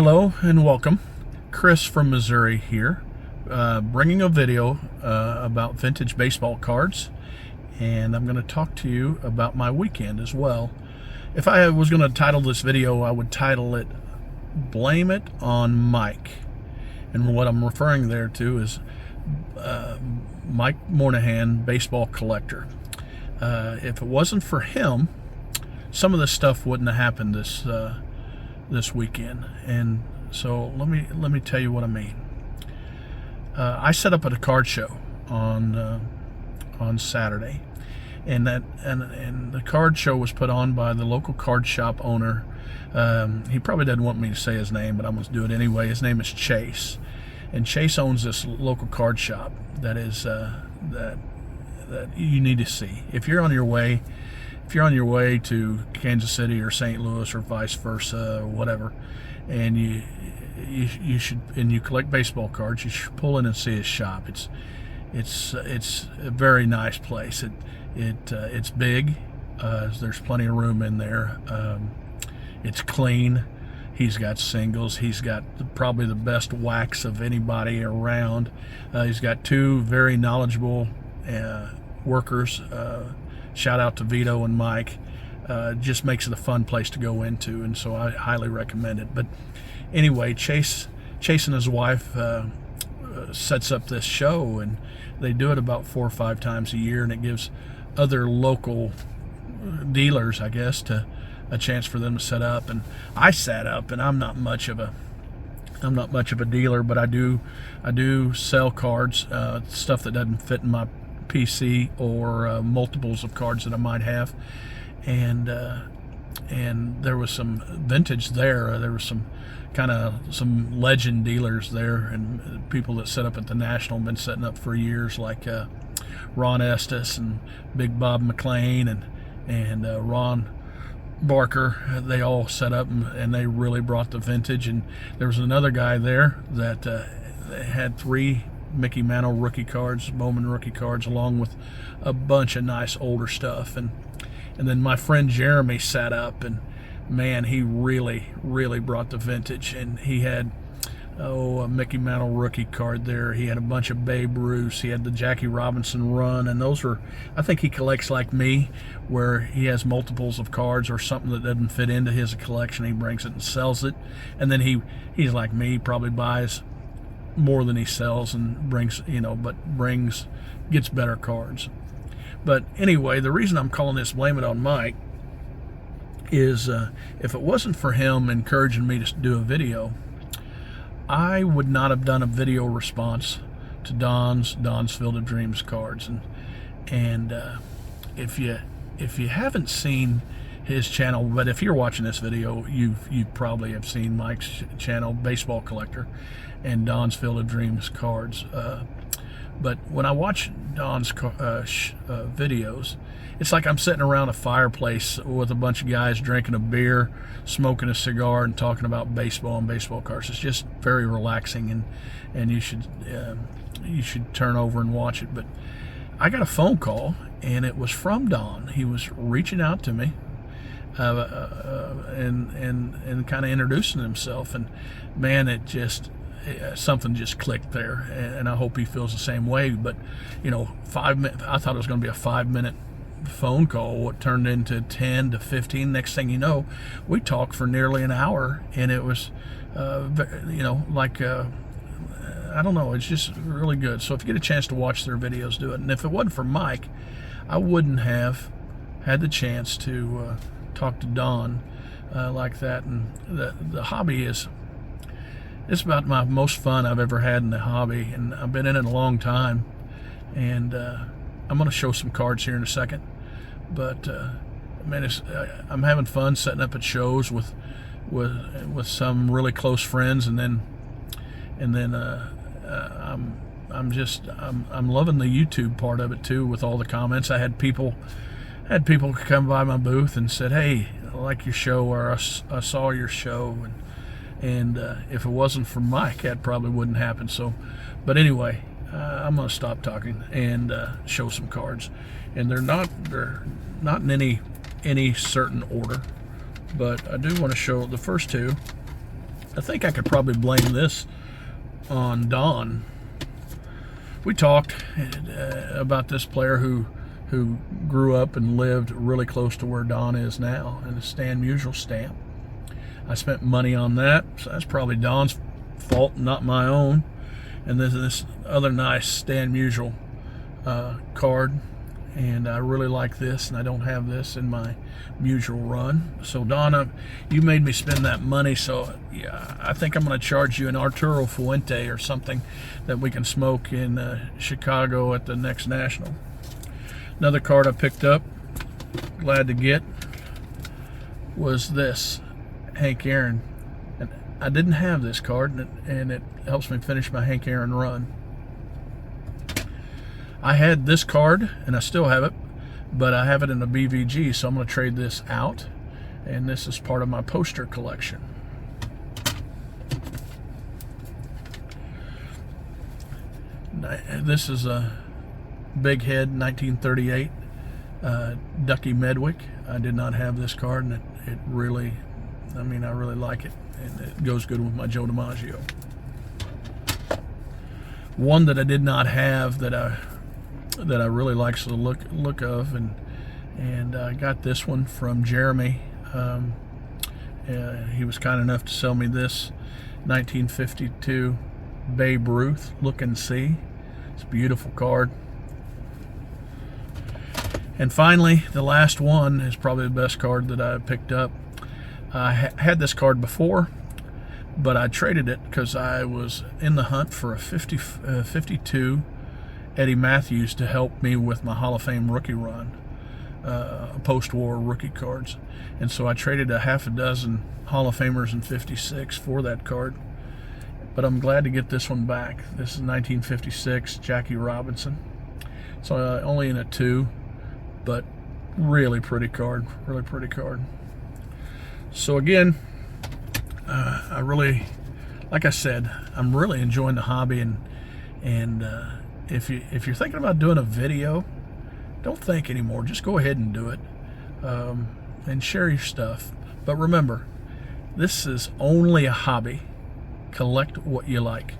Hello and welcome. Chris from Missouri here, bringing a video about vintage baseball cards, and I'm going to talk to you about my weekend as well. If I was going to title this video, I would title it Blame It on Mike. And what I'm referring there to is Mike Moynihan, baseball collector. If it wasn't for him, some of this stuff wouldn't have happened this weekend. And so let me tell you what I mean. I set up at a card show on Saturday, and the card show was put on by the local card shop owner. He probably doesn't want me to say his name, but I'm going to do it anyway. His name is Chase, and Chase owns this local card shop that is that you need to see if you're on your way. If you're on your way to Kansas City or St. Louis or vice versa, or whatever, and you should, and you collect baseball cards, you should pull in and see his shop. It's a very nice place. It's big. There's plenty of room in there. It's clean. He's got singles. He's got probably the best wax of anybody around. He's got two very knowledgeable workers. Shout out to Vito and Mike. Just makes it a fun place to go into, and so I highly recommend it. But anyway, Chase and his wife sets up this show, and they do it about 4 or 5 times a year, and it gives other local dealers, I guess, a chance for them to set up. And I sat up, and I'm not much of a dealer, but I do sell cards, stuff that doesn't fit in my PC or multiples of cards that I might have, and there was some vintage there. There was some legend dealers there, and people that set up at the National have been setting up for years, like Ron Estes and Big Bob McLean and Ron Barker. They all set up, and they really brought the vintage. And there was another guy there that had 3 Mickey Mantle rookie cards, Bowman rookie cards, along with a bunch of nice older stuff. And then my friend Jeremy sat up, and man, he really brought the vintage. And he had a Mickey Mantle rookie card there. He had a bunch of Babe Ruths. He had the Jackie Robinson run, and those were, I think he collects like me, where he has multiples of cards or something that doesn't fit into his collection. He brings it and sells it, and then he's like me, he probably buys more than he sells and gets better cards. But anyway, the reason I'm calling this Blame It on Mike is if it wasn't for him encouraging me to do a video, I would not have done a video response to Don's Field of Dreams cards. And if you haven't seen his channel, but if you're watching this video, you probably have seen Mike's channel, Baseball Collector, and Don's Field of Dreams cards. But when I watch Don's videos, it's like I'm sitting around a fireplace with a bunch of guys drinking a beer, smoking a cigar, and talking about baseball and baseball cards. It's just very relaxing, and you should turn over and watch it. But I got a phone call, and it was from Don. He was reaching out to me, and kind of introducing himself, and man, something just clicked there, and I hope he feels the same way. But 5 minutes, I thought it was going to be a 5-minute phone call. What turned into 10 to 15. Next thing you know, we talked for nearly an hour, and it was I don't know, it's just really good. So if you get a chance to watch their videos, do it. And if it wasn't for Mike, I wouldn't have had the chance to talk to Don like that. And the hobby it's about my most fun I've ever had in the hobby, and I've been in it a long time. And I'm going to show some cards here in a second. But man, I'm having fun setting up at shows with some really close friends, and then I'm loving the YouTube part of it too, with all the comments. I had people come by my booth and said, "Hey, I like your show," or I saw your show, and if it wasn't for Mike, that probably wouldn't happen. So, but anyway, I'm going to stop talking and show some cards, and they're not in any certain order, but I do want to show the first two I think I could probably blame this on Don. We talked about this player who grew up and lived really close to where Don is now, and a Stan Musial stamp. I spent money on that, so that's probably Don's fault, not my own. And this other nice Stan Musial card, and I really like this, and I don't have this in my Musial run. So Donna, you made me spend that money, so yeah, I think I'm going to charge you an Arturo Fuente or something that we can smoke in Chicago at the next National. Another card I picked up, glad to get, was this Hank Aaron. And I didn't have this card, and it helps me finish my Hank Aaron run. I had this card, and I still have it, but I have it in a BVG, so I'm going to trade this out, and this is part of my poster collection. This is a Big Head 1938 Ducky Medwick. I did not have this card, and it really, I really like it, and it goes good with my Joe DiMaggio. One that I did not have that I really like the look of, and I got this one from Jeremy. He was kind enough to sell me this 1952 Babe Ruth Look and See. It's a beautiful card. And finally, the last one is probably the best card that I picked up. I had this card before, but I traded it because I was in the hunt for a 52 Eddie Matthews to help me with my Hall of Fame rookie run, post-war rookie cards. And so I traded a half a dozen Hall of Famers in 56 for that card. But I'm glad to get this one back. This is 1956 Jackie Robinson. So only in a 2, but really pretty card, really pretty card. So again, I really, like I said, I'm really enjoying the hobby, and if you're thinking about doing a video, don't think anymore. Just go ahead and do it, and share your stuff. But remember, this is only a hobby. Collect what you like.